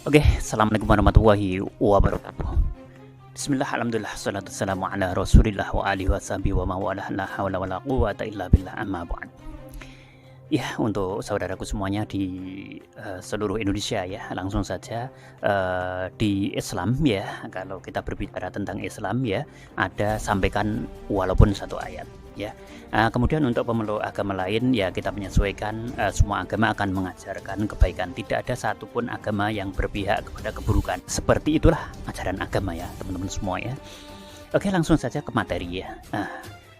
Oke, assalamualaikum warahmatullahi wabarakatuh. Bismillah, alhamdulillah, salatu wassalamu ala rasulillah wa alihi wa sahbihi wa mawalah, la hawla wa la quwata illa billah, amma ba'd. Ya, untuk saudaraku semuanya di seluruh Indonesia ya, langsung saja di Islam ya, kalau kita berbicara tentang Islam ya, ada sampaikan walaupun satu ayat ya. Kemudian untuk pemeluk agama lain ya kita menyesuaikan, semua agama akan mengajarkan kebaikan. Tidak ada satupun agama yang berpihak kepada keburukan. Seperti itulah ajaran agama ya teman-teman semua ya. Oke, langsung saja ke materi ya.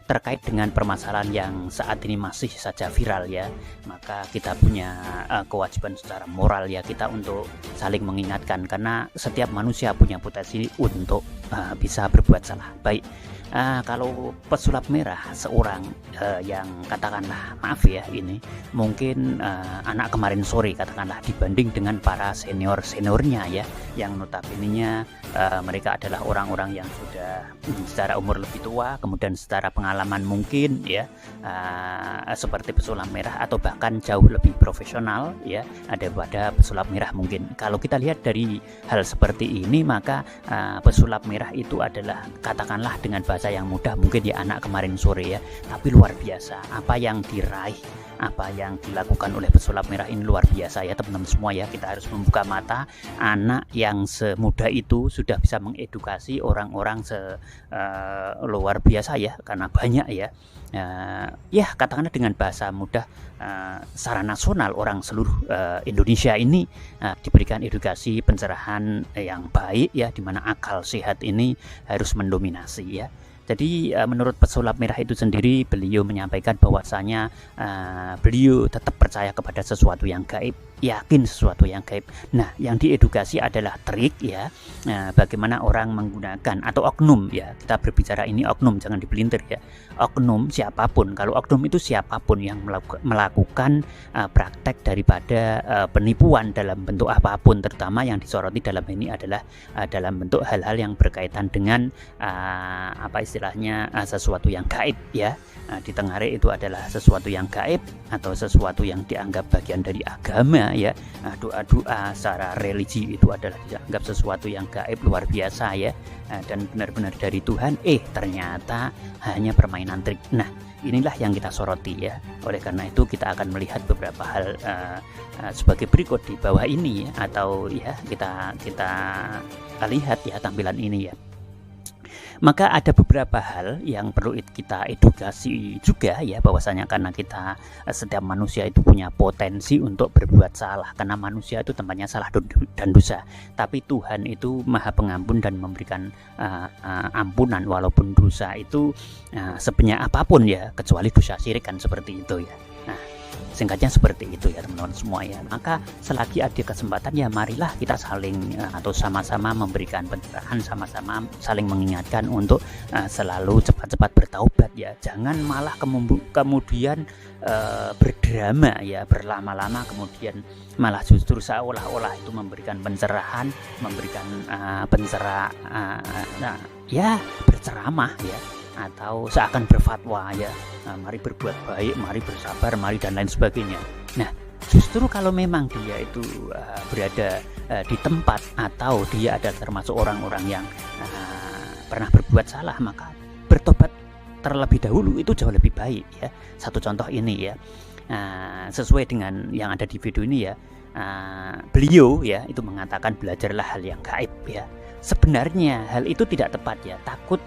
Terkait dengan permasalahan yang saat ini masih saja viral ya, maka kita punya kewajiban secara moral ya kita untuk saling mengingatkan, karena setiap manusia punya potensi untuk bisa berbuat salah. Baik, kalau pesulap merah seorang yang katakanlah, maaf ya, ini mungkin anak kemarin sore katakanlah, dibanding dengan para seniornya ya, yang notabene mereka adalah orang-orang yang sudah secara umur lebih tua, kemudian secara pengalaman mungkin ya seperti pesulap merah atau bahkan jauh lebih profesional ya daripada pesulap merah mungkin. Kalau kita lihat dari hal seperti ini, maka pesulap merah itu adalah katakanlah dengan bahasa yang mudah mungkin ya anak kemarin sore ya, tapi luar biasa apa yang diraih, apa yang dilakukan oleh pesulap merah ini luar biasa ya teman-teman semua ya. Kita harus membuka mata, anak yang semudah itu sudah bisa mengedukasi orang-orang luar biasa ya, karena banyak ya ya katakanlah dengan bahasa mudah, secara nasional orang seluruh Indonesia ini diberikan edukasi pencerahan yang baik ya, dimana akal sehat ini harus mendominasi ya. Jadi menurut pesulap merah itu sendiri, beliau menyampaikan bahwasanya beliau tetap percaya kepada sesuatu yang gaib, yakin sesuatu yang gaib. Nah, yang diedukasi adalah trik ya, bagaimana orang menggunakan atau oknum ya. Kita berbicara ini oknum, jangan dipelintir ya. Oknum siapapun, kalau oknum itu siapapun yang melakukan praktek daripada penipuan dalam bentuk apapun, terutama yang disoroti dalam ini adalah dalam bentuk hal-hal yang berkaitan dengan istilahnya sesuatu yang gaib ya. Ditengarai itu adalah sesuatu yang gaib atau sesuatu yang dianggap bagian dari agama ya. Doa-doa secara religi itu adalah dianggap sesuatu yang gaib luar biasa ya, dan benar-benar dari Tuhan, ternyata hanya permainan trik. Nah, inilah yang kita soroti ya. Oleh karena itu kita akan melihat beberapa hal sebagai berikut di bawah ini ya, atau ya kita lihat ya tampilan ini ya. Maka ada beberapa hal yang perlu kita edukasi juga ya, bahwasanya karena kita setiap manusia itu punya potensi untuk berbuat salah, karena manusia itu tempatnya salah dan dosa. Tapi Tuhan itu Maha Pengampun dan memberikan ampunan walaupun dosa itu sebanyak apapun ya, kecuali dosa syirik kan, seperti itu ya. Nah, singkatnya seperti itu ya teman-teman semua ya. Maka selagi ada kesempatan ya marilah kita saling atau sama-sama memberikan pencerahan, sama-sama saling mengingatkan untuk selalu cepat-cepat bertaubat ya. Jangan malah kemudian berdrama ya, berlama-lama, kemudian malah justru seolah-olah itu memberikan pencerahan, memberikan ya berceramah ya, atau seakan berfatwa ya, mari berbuat baik, mari bersabar, mari dan lain sebagainya. Nah, justru kalau memang dia itu berada di tempat atau dia ada termasuk orang-orang yang pernah berbuat salah, maka bertobat terlebih dahulu itu jauh lebih baik ya. Satu contoh ini ya, sesuai dengan yang ada di video ini ya, beliau ya itu mengatakan belajarlah hal yang gaib ya. Sebenarnya hal itu tidak tepat ya, takut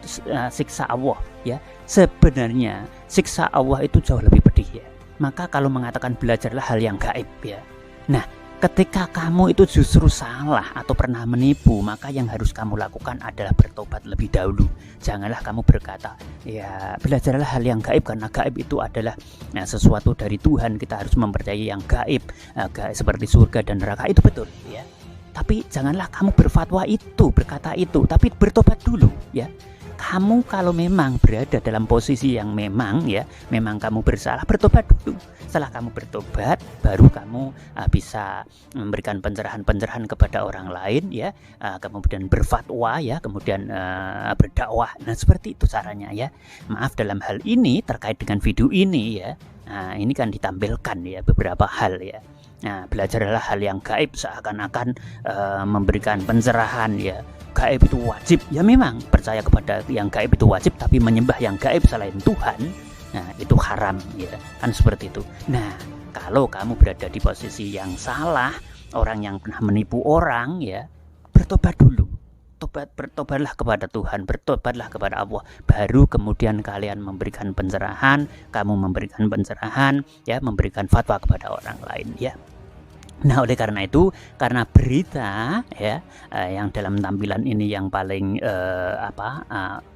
siksa Allah ya. Sebenarnya siksa Allah itu jauh lebih pedih ya. Maka kalau mengatakan belajarlah hal yang gaib ya, nah ketika kamu itu justru salah atau pernah menipu, maka yang harus kamu lakukan adalah bertobat lebih dahulu. Janganlah kamu berkata ya belajarlah hal yang gaib, karena gaib itu adalah sesuatu dari Tuhan, kita harus mempercayai yang gaib, seperti surga dan neraka, itu betul ya. Tapi janganlah kamu berfatwa itu, berkata itu, tapi bertobat dulu ya. Kamu kalau memang berada dalam posisi yang memang kamu bersalah, bertobat dulu. Setelah kamu bertobat, baru kamu bisa memberikan pencerahan-pencerahan kepada orang lain ya, kemudian berfatwa ya, kemudian berdakwah. Nah, seperti itu caranya ya. Maaf, dalam hal ini terkait dengan video ini ya, ini kan ditampilkan ya beberapa hal ya. belajarlah hal yang gaib seakan-akan memberikan pencerahan ya. Gaib itu wajib, ya memang percaya kepada yang gaib itu wajib, tapi menyembah yang gaib selain Tuhan, nah itu haram ya, kan seperti itu. Nah, kalau kamu berada di posisi yang salah, orang yang pernah menipu orang ya, bertobat dulu. Bertobatlah kepada Tuhan, bertobatlah kepada Allah, baru kemudian kalian memberikan pencerahan, kamu memberikan pencerahan ya, memberikan fatwa kepada orang lain ya. Nah, oleh karena itu, karena berita ya yang dalam tampilan ini yang paling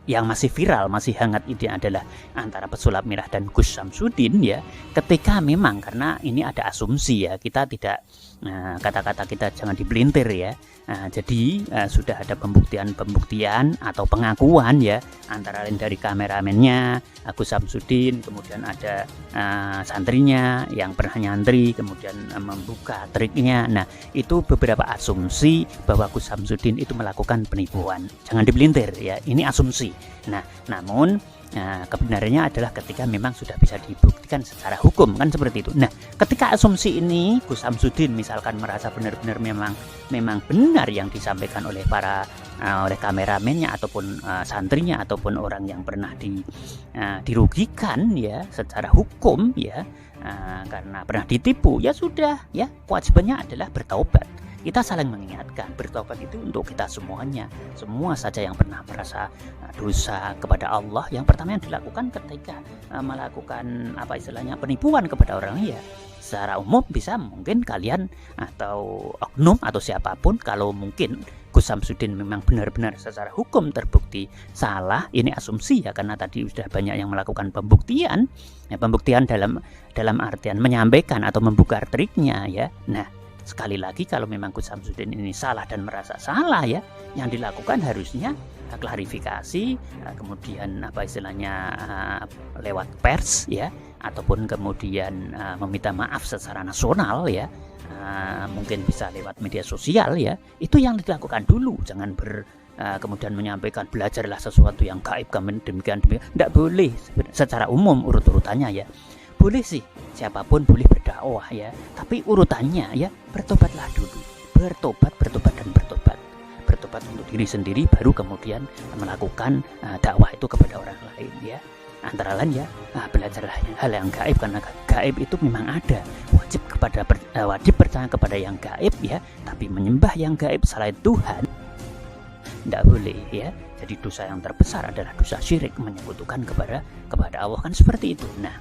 yang masih viral, masih hangat ini adalah antara pesulap merah dan Gus Samsudin ya. Ketika memang karena ini ada asumsi ya, kita tidak kata-kata kita jangan dipelintir ya. Jadi sudah ada pembuktian atau pengakuan ya, antara lain dari kameramennya Gus Samsudin, kemudian ada santrinya yang pernah nyantri, kemudian membuka triknya. Nah, itu beberapa asumsi bahwa Gus Samsudin itu melakukan penipuan. Jangan dipelintir ya, ini asumsi. Nah, namun kebenarannya adalah ketika memang sudah bisa dibuktikan secara hukum, kan seperti itu. Nah, ketika asumsi ini Gus Samsudin misalkan merasa benar-benar memang benar yang disampaikan oleh oleh kameramennya ataupun santrinya ataupun orang yang pernah dirugikan ya secara hukum ya, karena pernah ditipu, ya sudah ya, kewajibannya adalah bertaubat. Kita saling mengingatkan, bertobat itu untuk kita semuanya, semua saja yang pernah merasa dosa kepada Allah. Yang pertama yang dilakukan ketika melakukan penipuan kepada orang lain ya, secara umum bisa mungkin kalian atau oknum atau siapapun, kalau mungkin Gus Samsudin memang benar-benar secara hukum terbukti salah, ini asumsi ya, karena tadi sudah banyak yang melakukan pembuktian ya, pembuktian dalam artian menyampaikan atau membuka triknya ya. Nah, sekali lagi, kalau memang Gus Samsudin ini salah dan merasa salah ya, yang dilakukan harusnya klarifikasi, kemudian lewat pers ya, ataupun kemudian meminta maaf secara nasional ya, mungkin bisa lewat media sosial ya. Itu yang dilakukan dulu, jangan kemudian menyampaikan belajarlah sesuatu yang gaib, demikian. Tidak boleh secara umum urutannya ya. Boleh sih, siapapun boleh berdakwah ya, tapi urutannya ya, bertobatlah dulu, bertobat dan bertobat untuk diri sendiri, baru kemudian melakukan dakwah itu kepada orang lain ya. Antara lain ya, belajarlah hal yang gaib, karena gaib itu memang ada, wajib percaya kepada yang gaib ya, tapi menyembah yang gaib selain Tuhan tidak boleh ya. Jadi dosa yang terbesar adalah dosa syirik, menyekutukan kepada Allah, kan seperti itu. Nah,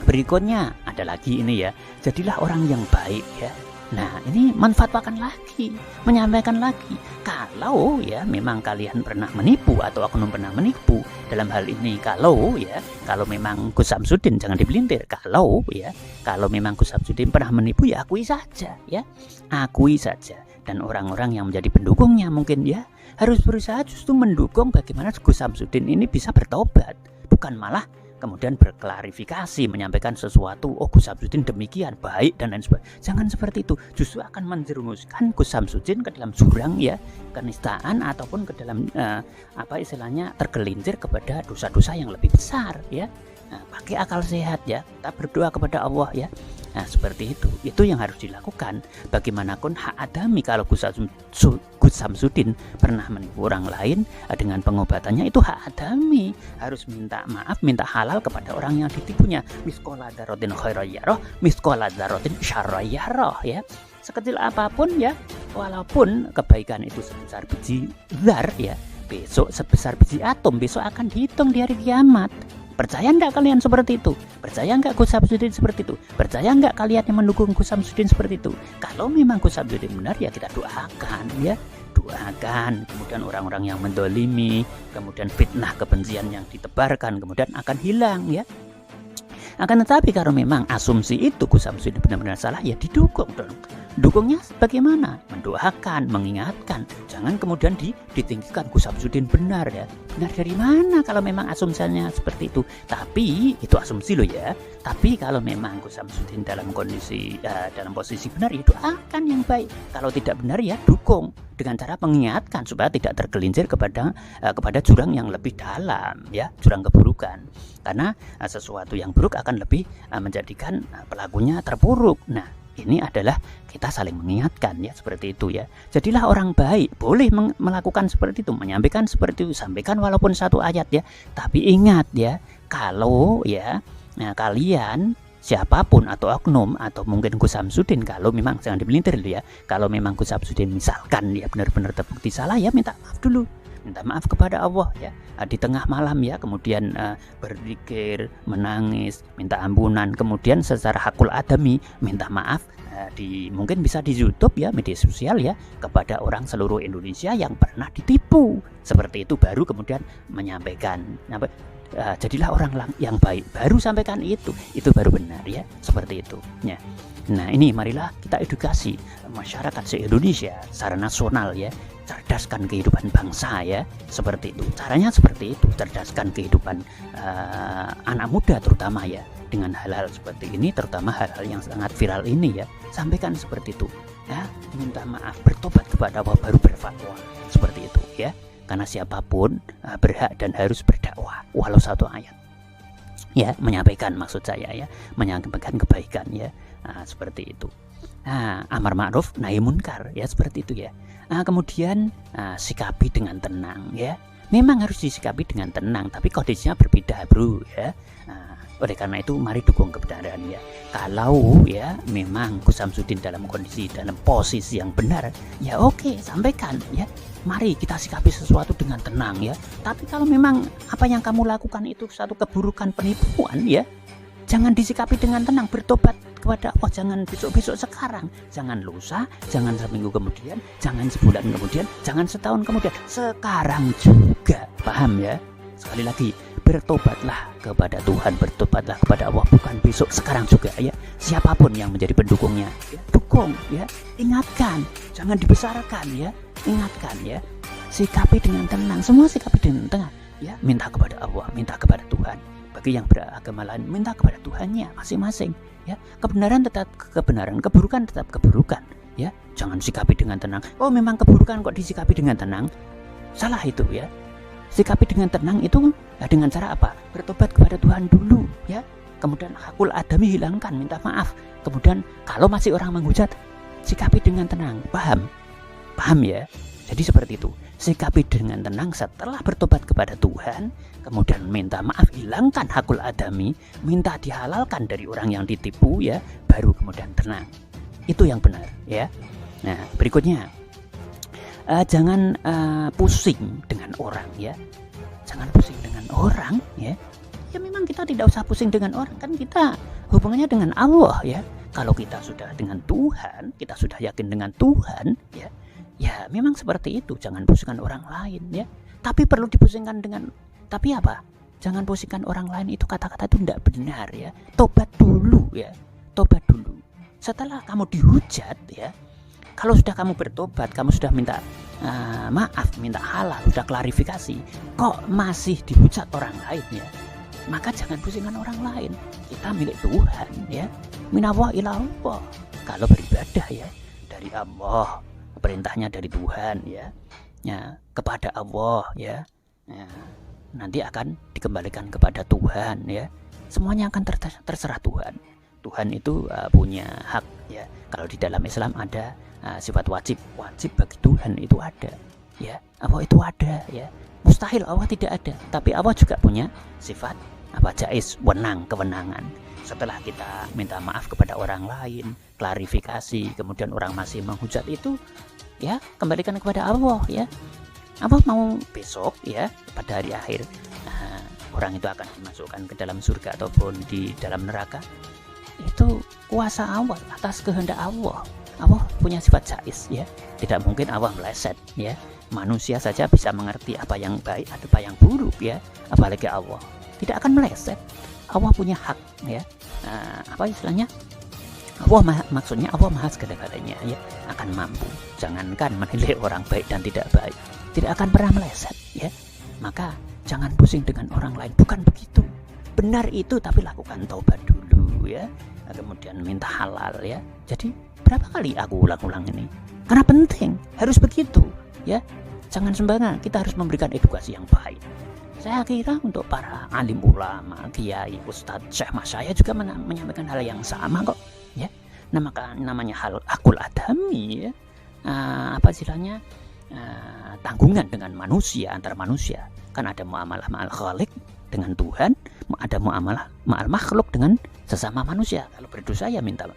berikutnya ada lagi ini ya, jadilah orang yang baik ya. Nah, ini menfatwakan lagi, menyampaikan lagi, kalau ya memang kalian pernah menipu atau oknum pernah menipu dalam hal ini, kalau memang Gus Samsudin, jangan dipelintir, kalau memang Gus Samsudin pernah menipu ya akui saja ya, akui saja. Dan orang-orang yang menjadi pendukungnya mungkin ya harus berusaha justru mendukung bagaimana Gus Samsudin ini bisa bertobat, bukan malah kemudian berklarifikasi, menyampaikan sesuatu, oh Gus Samsudin demikian baik dan lain sebagainya. Jangan seperti itu, justru akan menjerumuskan Gus Samsudin ke dalam jurang ya, kenistaan, ataupun ke dalam tergelincir kepada dosa-dosa yang lebih besar ya. Nah, pakai akal sehat ya, kita berdoa kepada Allah ya. Nah, seperti itu yang harus dilakukan. Bagaimanapun hak adami, kalau Gus Samsudin pernah menipu orang lain dengan pengobatannya, itu hak adami, harus minta maaf, minta halal kepada orang yang ditipunya. Miskola darotin khairayyarah, miskola darotin syarrayyarah ya. Sekecil apapun ya, walaupun kebaikan itu sebesar biji zar ya, besok sebesar biji atom, besok akan dihitung di hari kiamat. Percaya enggak kalian seperti itu? Percaya enggak Gus Samsudin seperti itu? Percaya enggak kalian yang mendukung Gus Samsudin seperti itu? Kalau memang Gus Samsudin benar ya kita doakan ya, doakan. Kemudian orang-orang yang mendolimi, kemudian fitnah kebencian yang ditebarkan kemudian akan hilang ya. Akan tetapi kalau memang asumsi itu Gus Samsudin benar-benar salah, ya didukung dong. Dukungnya bagaimana? Mendoakan, mengingatkan. Jangan kemudian ditinggikan Gus Samsudin benar ya. Benar dari mana kalau memang asumsinya seperti itu? Tapi itu asumsi loh ya. Tapi kalau memang Gus Samsudin dalam posisi benar, ya doakan yang baik. Kalau tidak benar ya dukung dengan cara mengingatkan supaya tidak tergelincir kepada jurang yang lebih dalam ya, jurang keburukan. Karena sesuatu yang buruk akan lebih menjadikan pelakunya terpuruk. Nah, ini adalah kita saling mengingatkan ya, seperti itu ya. Jadilah orang baik, boleh melakukan seperti itu, menyampaikan seperti itu, sampaikan walaupun satu ayat ya. Tapi ingat ya, kalau ya kalian siapapun atau oknum atau mungkin Gus Samsudin, kalau memang jangan dipelintir ya, kalau memang Gus Samsudin misalkan ya benar-benar terbukti salah ya, minta maaf dulu, minta maaf kepada Allah ya, di tengah malam ya, kemudian berzikir, menangis, minta ampunan, kemudian secara hakul adami minta maaf mungkin bisa di YouTube ya, media sosial ya, kepada orang seluruh Indonesia yang pernah ditipu seperti itu, baru kemudian menyampaikan jadilah orang yang baik, baru sampaikan itu baru benar ya, seperti itu ya. Nah ini marilah kita edukasi masyarakat se-Indonesia secara nasional ya, cerdaskan kehidupan bangsa ya, seperti itu. Caranya seperti itu, cerdaskan kehidupan anak muda terutama ya, dengan hal-hal seperti ini, terutama hal-hal yang sangat viral ini ya, sampaikan seperti itu ya, minta maaf, bertobat kepada Allah, baru berfatwa, seperti itu ya. Karena siapapun berhak dan harus berdakwah walau satu ayat ya, menyampaikan, maksud saya ya, menyampaikan kebaikan ya, seperti itu. Amar ma'ruf nahi munkar ya, seperti itu ya. Kemudian sikapi dengan tenang ya, memang harus disikapi dengan tenang, tapi kondisinya berbeda bro ya. Oleh karena itu mari dukung kebenaran ya. Kalau ya memang Gus Samsudin dalam kondisi, dalam posisi yang benar ya, oke, sampaikan ya, mari kita sikapi sesuatu dengan tenang ya. Tapi kalau memang apa yang kamu lakukan itu satu keburukan, penipuan ya, jangan disikapi dengan tenang, bertobat kepada Allah, jangan besok-besok sekarang, jangan lusa, jangan seminggu kemudian, jangan sebulan kemudian, jangan setahun kemudian, sekarang juga, paham ya? Sekali lagi, bertobatlah kepada Tuhan, bertobatlah kepada Allah, bukan besok, sekarang juga ya. Siapapun yang menjadi pendukungnya ya, dukung ya, ingatkan, jangan dibesarkan ya, ingatkan ya, sikapi dengan tenang, semua sikapi dengan tenang ya, minta kepada Allah, minta kepada Tuhan. Bagi yang beragama lain, minta kepada Tuhannya masing-masing ya. Kebenaran tetap kebenaran, keburukan tetap keburukan ya, jangan sikapi dengan tenang. Oh memang keburukan kok disikapi dengan tenang, salah itu ya. Sikapi dengan tenang itu dengan cara apa? Bertobat kepada Tuhan dulu ya, kemudian hakul adami hilangkan, minta maaf, kemudian kalau masih orang menghujat, sikapi dengan tenang. Paham ya? Jadi seperti itu, sikapi dengan tenang setelah bertobat kepada Tuhan, kemudian minta maaf, hilangkan hakul adami, minta dihalalkan dari orang yang ditipu ya, baru kemudian tenang. Itu yang benar ya. Nah berikutnya, jangan pusing dengan orang ya, jangan pusing dengan orang ya. Ya memang kita tidak usah pusing dengan orang, kan kita hubungannya dengan Allah ya. Kalau kita sudah dengan Tuhan, kita sudah yakin dengan Tuhan ya, ya memang seperti itu, jangan pusingkan orang lain ya. Tapi perlu dipusingkan dengan, tapi apa? Jangan pusingkan orang lain, itu kata-kata itu tidak benar ya. Tobat dulu ya, tobat dulu. Setelah kamu dihujat ya, kalau sudah kamu bertobat, kamu sudah minta maaf, minta halal, sudah klarifikasi, kok masih dihujat orang lain ya, maka jangan pusingkan orang lain. Kita milik Tuhan ya, minallah ilallah. Kalau beribadah ya dari Allah, perintahnya dari Tuhan ya, kepada Allah ya, nanti akan dikembalikan kepada Tuhan ya. Semuanya akan terserah Tuhan. Tuhan itu punya hak ya. Kalau di dalam Islam ada sifat wajib bagi Tuhan itu ada ya, Allah itu ada ya. Mustahil Allah tidak ada, tapi Allah juga punya sifat jaiz, kewenangan. Setelah kita minta maaf kepada orang lain, klarifikasi, kemudian orang masih menghujat, itu ya kembalikan kepada Allah ya. Allah mau besok ya, pada hari akhir orang itu akan dimasukkan ke dalam surga ataupun di dalam neraka, itu kuasa Allah, atas kehendak Allah. Allah punya sifat jaiz ya, tidak mungkin Allah meleset ya. Manusia saja bisa mengerti apa yang baik, apa yang buruk ya, apalagi Allah tidak akan meleset. Allah punya hak ya, apa istilahnya, maksudnya Allah maha segala-galanya ya, akan mampu. Jangankan menilai orang baik dan tidak baik, tidak akan pernah meleset ya. Maka jangan pusing dengan orang lain, bukan begitu. Benar itu, tapi lakukan taubat dulu ya, kemudian minta halal ya. Jadi berapa kali aku ulang-ulang ini? Karena penting, harus begitu ya. Jangan sembarangan, kita harus memberikan edukasi yang baik. Saya kira untuk para alim ulama, kiai, ustadz, syekh, masyayikh juga menyampaikan hal yang sama kok ya. namanya hakul adami ya. Apa istilahnya? Tanggungan dengan manusia, antar manusia. Kan ada muamalah ma'al khaliq dengan Tuhan, ada muamalah ma'al makhluk dengan sesama manusia. Kalau berdosa ya minta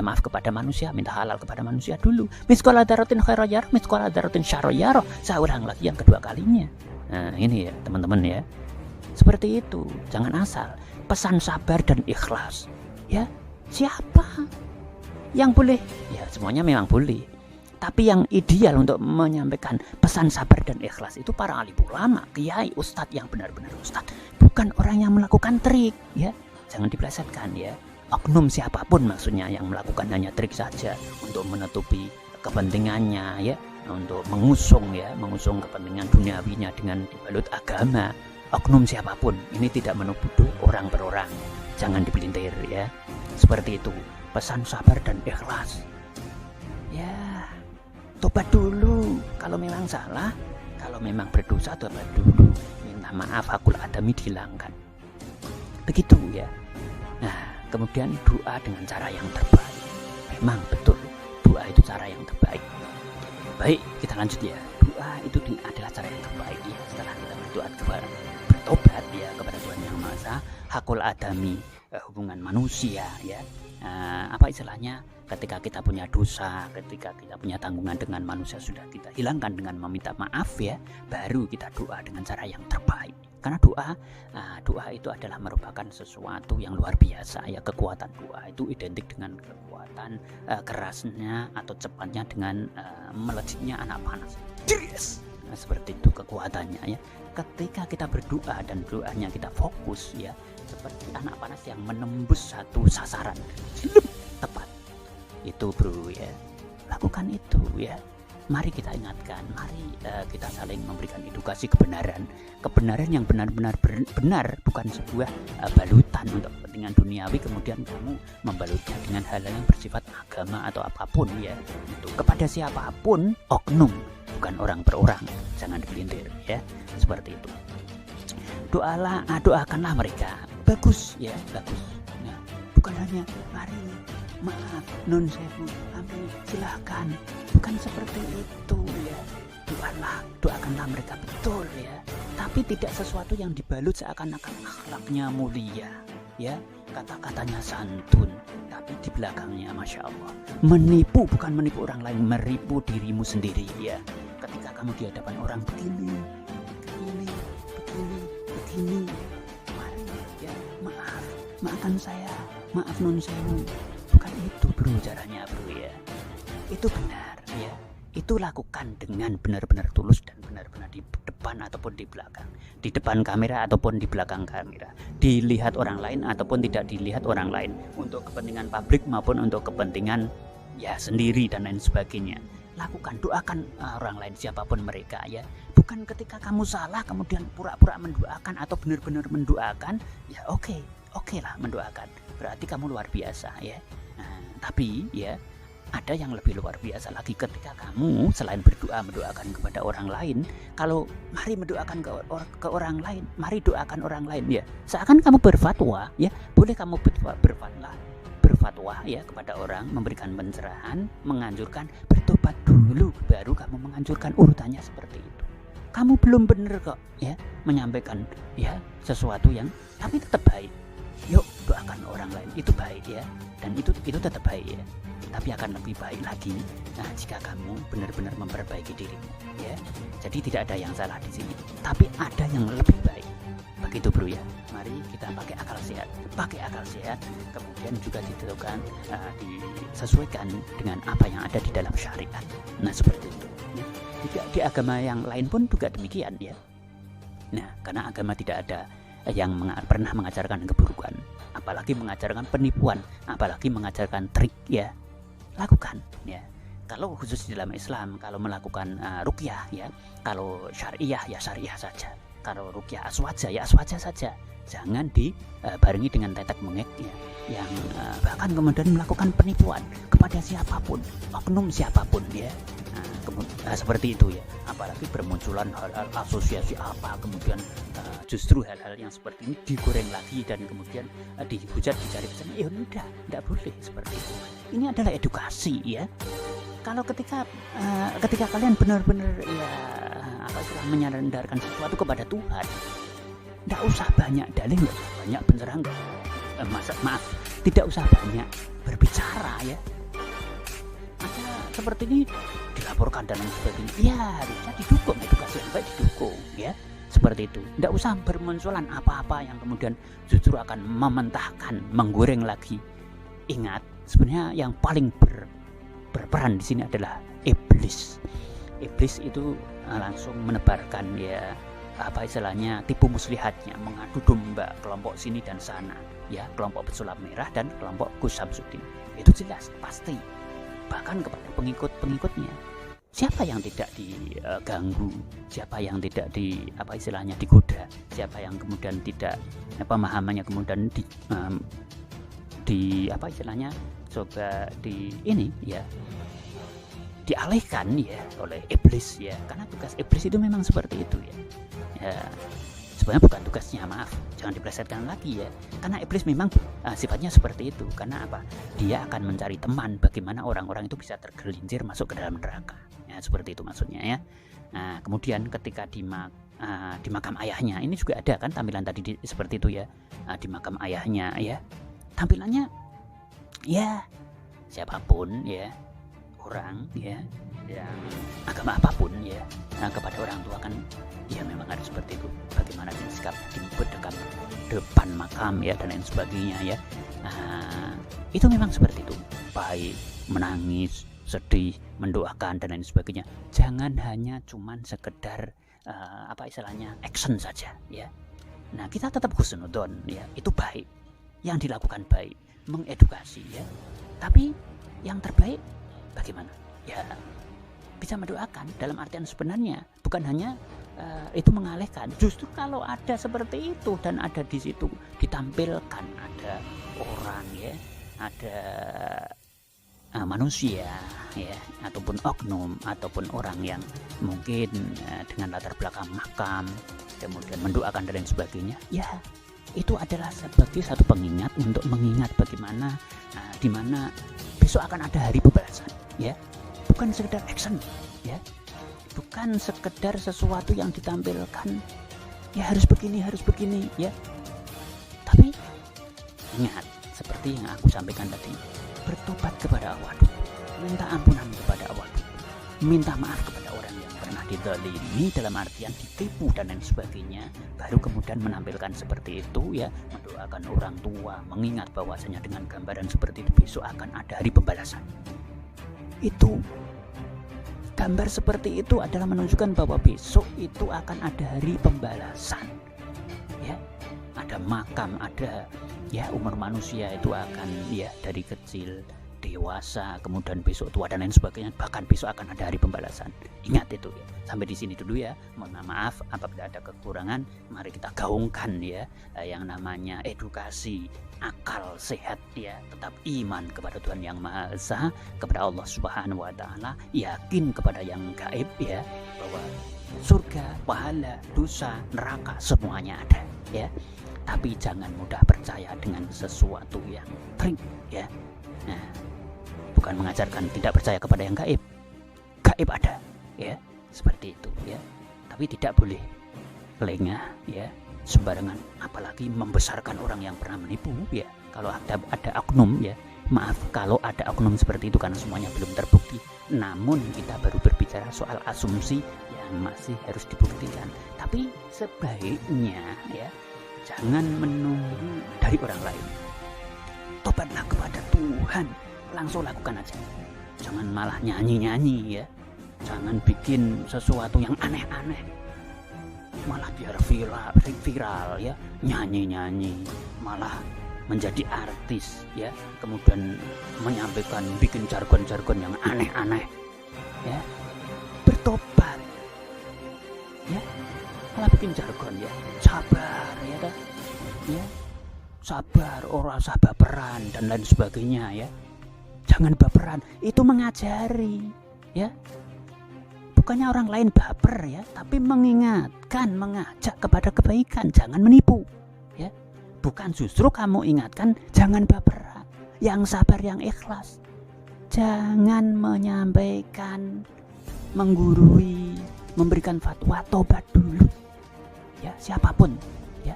maaf kepada manusia, minta halal kepada manusia dulu. Misqala dzarratin khairan yarah, misqala dzarratin syarran yarah. Saya ulang lagi yang kedua kalinya. Nah, ini ya teman-teman ya. Seperti itu. Jangan asal. Pesan sabar dan ikhlas. Ya, siapa yang boleh? Ya, semuanya memang boleh. Tapi yang ideal untuk menyampaikan pesan sabar dan ikhlas itu para alim ulama, kiai, ustadz yang benar-benar ustadz, bukan orang yang melakukan trik, ya. Jangan dipelesetkan ya. Oknum siapapun maksudnya yang melakukan hanya trik saja untuk menutupi kepentingannya ya, untuk mengusung kepentingan duniawinya dengan dibalut agama. Oknum siapapun, ini tidak menuduh orang per orang. Jangan dipelintir ya. Seperti itu. Pesan sabar dan ikhlas. Ya. Tobat dulu kalau memang salah, kalau memang berdosa tobat dulu, minta maaf, hakul adami dihilangkan. Begitu ya. Nah, kemudian doa dengan cara yang terbaik. Memang betul, doa itu cara yang terbaik. Baik, kita lanjut ya. Doa itu adalah cara yang terbaik ya. Setelah kita berdoa kepada bertobat ya kepada Tuhan Yang Maha Esa, hakul adami, hubungan manusia ya. Apa istilahnya? Ketika kita punya dosa, ketika kita punya tanggungan dengan manusia sudah kita hilangkan dengan meminta maaf ya, baru kita doa dengan cara yang terbaik. Karena doa itu adalah merupakan sesuatu yang luar biasa ya. Kekuatan doa itu identik dengan kekuatan kerasnya atau cepatnya dengan melejitnya anak panas. Yes! Nah, seperti itu kekuatannya ya. Ketika kita berdoa dan doanya kita fokus ya, seperti anak panas yang menembus satu sasaran tepat. Itu bro ya, lakukan itu ya. Mari kita ingatkan, mari kita saling memberikan edukasi kebenaran yang benar-benar benar, bukan sebuah balutan untuk kepentingan duniawi kemudian kamu membalutnya dengan hal yang bersifat agama atau apapun ya. Itu kepada siapapun, oknum, bukan orang per orang. Jangan dipelintir ya, seperti itu. Doakanlah mereka, bagus ya, bagus. Nah, bukan hanya mari maaf, non sewu, amin, silahkan. Bukan seperti itu ya. Doakanlah mereka betul ya. Tapi tidak sesuatu yang dibalut seakan-akan akhlaknya mulia ya. Kata-katanya santun, tapi di belakangnya Masya Allah menipu, bukan menipu orang lain, menipu dirimu sendiri ya. Ketika kamu di hadapan orang begini, mari ya, maafkan saya, maaf non sewu. Bukan itu bro caranya bro ya. Itu benar ya. Itu lakukan dengan benar-benar tulus dan benar-benar di depan ataupun di belakang, di depan kamera ataupun di belakang kamera, dilihat orang lain ataupun tidak dilihat orang lain, untuk kepentingan publik maupun untuk kepentingan ya sendiri dan lain sebagainya. Lakukan, doakan orang lain siapapun mereka ya. Bukan ketika kamu salah kemudian pura-pura mendoakan atau benar-benar mendoakan ya. Oke lah mendoakan, berarti kamu luar biasa ya. Tapi ya ada yang lebih luar biasa lagi ketika kamu selain berdoa mendoakan kepada orang lain, kalau mari mendoakan ke orang lain, mari doakan orang lain ya. Seakan kamu berfatwa ya, boleh kamu berfatwa ya kepada orang, memberikan pencerahan, menganjurkan bertobat dulu, baru kamu menganjurkan, urutannya seperti itu. Kamu belum benar kok ya menyampaikan ya sesuatu yang tapi tetap baik. Yuk doakan orang lain, itu baik ya, dan itu tetap baik ya. Tapi akan lebih baik lagi jika kamu benar-benar memperbaiki dirimu ya. Jadi tidak ada yang salah di sini, tapi ada yang lebih baik. Begitu bro ya. Mari kita pakai akal sehat, kemudian juga ditentukan disesuaikan dengan apa yang ada di dalam syariat. Nah seperti itu ya. Di agama yang lain pun juga demikian ya. Nah karena agama tidak ada yang pernah mengajarkan keburukan, apalagi mengajarkan penipuan, apalagi mengajarkan trik ya. Lakukan ya. Kalau khusus di dalam Islam, kalau melakukan ruqyah ya, kalau syariah ya syariah saja, kalau ruqyah aswaja ya aswaja saja. Jangan dibarengi dengan tetek mengek ya, yang bahkan kemudian melakukan penipuan kepada siapapun, oknum siapapun ya. seperti itu ya, apalagi bermunculan hal-hal asosiasi apa, kemudian justru hal-hal yang seperti ini digoreng lagi dan kemudian dihujat, dicari pesan. Ya udah, tidak boleh seperti itu. Ini adalah edukasi ya. Kalau ketika kalian benar-benar ya menyandarkan sesuatu kepada Tuhan, tidak usah banyak dalih, tidak usah banyak pencerahan, tidak usah banyak berbicara ya. Seperti ini dilaporkan dan lain sebagainya, ya harusnya didukung, edukasi yang baik didukung ya, seperti itu. Tidak usah bermunculan apa-apa yang kemudian justru akan mementahkan, menggoreng lagi. Ingat, sebenarnya yang paling berperan di sini adalah iblis. Iblis itu langsung menebarkan ya apa istilahnya tipu muslihatnya, mengadu domba kelompok sini dan sana ya, kelompok pesulap merah dan kelompok Gus Samsudin. Itu jelas pasti. Bahkan kepada pengikut-pengikutnya, siapa yang tidak diganggu, siapa yang tidak digoda, siapa yang kemudian tidak pemahamannya kemudian coba dialihkan ya oleh iblis ya, karena tugas iblis itu memang seperti itu ya. Sebenarnya bukan tugasnya, jangan diplesetkan lagi ya, karena iblis memang sifatnya seperti itu. Karena apa? Dia akan mencari teman bagaimana orang-orang itu bisa tergelincir masuk ke dalam neraka ya, seperti itu maksudnya ya. Nah kemudian ketika di makam ayahnya, ini juga ada kan tampilan tadi seperti itu ya, di makam ayahnya ya, tampilannya ya siapapun ya, orang ya yang agama apapun ya, kepada orang tua kan ya memang harus seperti itu. Bagaimana sikapnya di depan makam ya dan lain sebagainya ya. Itu memang seperti itu, baik menangis, sedih, mendoakan dan lain sebagainya. Jangan hanya cuman sekedar action saja ya. Nah kita tetap husnudon ya, itu baik, yang dilakukan baik, mengedukasi ya. Tapi yang terbaik bagaimana? Ya bisa mendoakan, dalam artian sebenarnya bukan hanya itu mengalihkan. Justru kalau ada seperti itu dan ada di situ ditampilkan ada orang ya, ada manusia ya, ataupun oknum ataupun orang yang mungkin dengan latar belakang makam kemudian mendoakan dan lain sebagainya, ya itu adalah sebagai satu pengingat untuk mengingat bagaimana di mana besok akan ada hari pembalasan ya. Bukan sekedar action ya, bukan sekedar sesuatu yang ditampilkan ya harus begini ya, tapi ingat seperti yang aku sampaikan tadi, bertobat kepada Allah dulu, minta ampunan kepada Allah dulu, minta maaf kepada orang yang pernah dizalimi dalam artian ditipu dan lain sebagainya, baru kemudian menampilkan seperti itu ya, mendoakan orang tua, mengingat bahwasanya dengan gambaran seperti itu besok akan ada hari pembalasan. Itu gambar seperti itu adalah menunjukkan bahwa besok itu akan ada hari pembalasan ya. Ada makam, ada ya umur manusia itu akan ya dari kecil dewasa, kemudian besok tua dan lain sebagainya, bahkan besok akan ada hari pembalasan. Ingat itu ya. Sampai di sini dulu ya. Mohon maaf apabila ada kekurangan. Mari kita gaungkan ya yang namanya edukasi akal sehat ya, tetap iman kepada Tuhan Yang Maha Esa, kepada Allah Subhanahu wa taala, yakin kepada yang gaib ya, bahwa surga, pahala, dosa, neraka semuanya ada ya. Tapi jangan mudah percaya dengan sesuatu yang trik ya. Nah, bukan mengajarkan tidak percaya kepada yang gaib. Gaib ada ya, seperti itu ya. Tapi tidak boleh lengah ya, sembarangan, apalagi membesarkan orang yang pernah menipu ya. Kalau ada oknum ya, maaf kalau ada oknum seperti itu karena semuanya belum terbukti. Namun kita baru berbicara soal asumsi yang masih harus dibuktikan. Tapi sebaiknya ya jangan menunggu dari orang lain. Tobatlah kepada Tuhan, langsung lakukan aja. Jangan malah nyanyi-nyanyi ya. Jangan bikin sesuatu yang aneh-aneh, malah biar viral ya, nyanyi-nyanyi, malah menjadi artis ya, kemudian menyampaikan bikin jargon-jargon yang aneh-aneh ya. Bertobat ya, malah bikin jargon ya, sabar ya dah ya, sabar, ora usah baperan dan lain sebagainya ya. Jangan baperan, itu mengajari ya. bukannya orang lain baper ya, tapi mengingatkan, mengajak kepada kebaikan, jangan menipu ya. Bukan justru kamu ingatkan jangan baper, yang sabar, yang ikhlas. Jangan menyampaikan, menggurui, memberikan fatwa, tobat dulu ya, siapapun ya,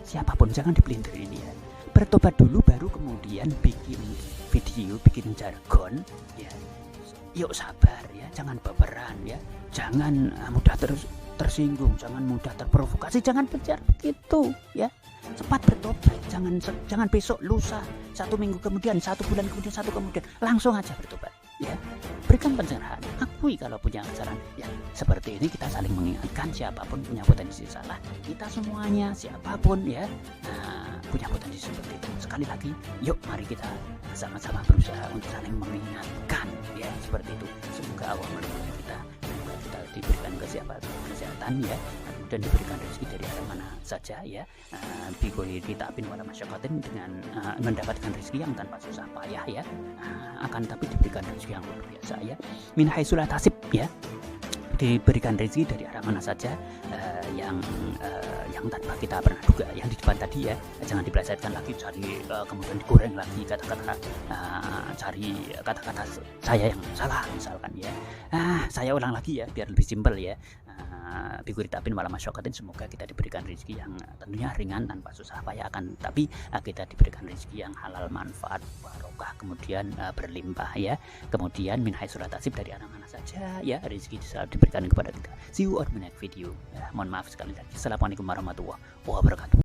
siapapun jangan dipelintir ini ya. Bertobat dulu baru kemudian bikin video, bikin jargon ya. Yuk sabar ya, jangan baperan ya, jangan mudah tersinggung, jangan mudah terprovokasi, jangan kejar begitu ya. Cepat bertobat, jangan besok, lusa, 1 minggu kemudian, 1 bulan kemudian, 1 kemudian, langsung aja bertobat ya. Berikan pencerahan, akui kalau punya kesalahan ya. Seperti ini kita saling mengingatkan, siapapun punya potensi salah, kita semuanya siapapun ya, punya potensi seperti itu. Sekali lagi, yuk mari kita sama-sama berusaha untuk saling mengingatkan ya, seperti itu. Semoga Allah melindungi kita, semoga kita diberikan kesehatan ya, dan diberikan rezeki dari arah mana saja ya. Bigori ditapin wala masyakatin, dengan mendapatkan rezeki yang tanpa susah payah ya, akan tapi diberikan rezeki yang luar biasa ya. Min haitsu la tasib ya, diberikan rezeki dari arah mana saja, yang tanpa kita pernah duga. Yang di depan tadi ya, jangan dipelesetkan lagi, cari kemudian digoreng lagi kata-kata, cari kata-kata saya yang salah misalkan ya. Saya ulang lagi ya biar lebih simpel ya. Bigori tapin wala masyakatin, semoga kita diberikan rezeki yang tentunya ringan tanpa susah payah, akan tapi kita diberikan rezeki yang halal, manfaat, barokah, kemudian berlimpah ya. Kemudian min haitsu la tasib, dari arah mana saja ya rezeki bisa diberikan kepada kita. See you on the next video ya. Mohon maaf sekali lagi. Assalamualaikum warahmatullahi wabarakatuh.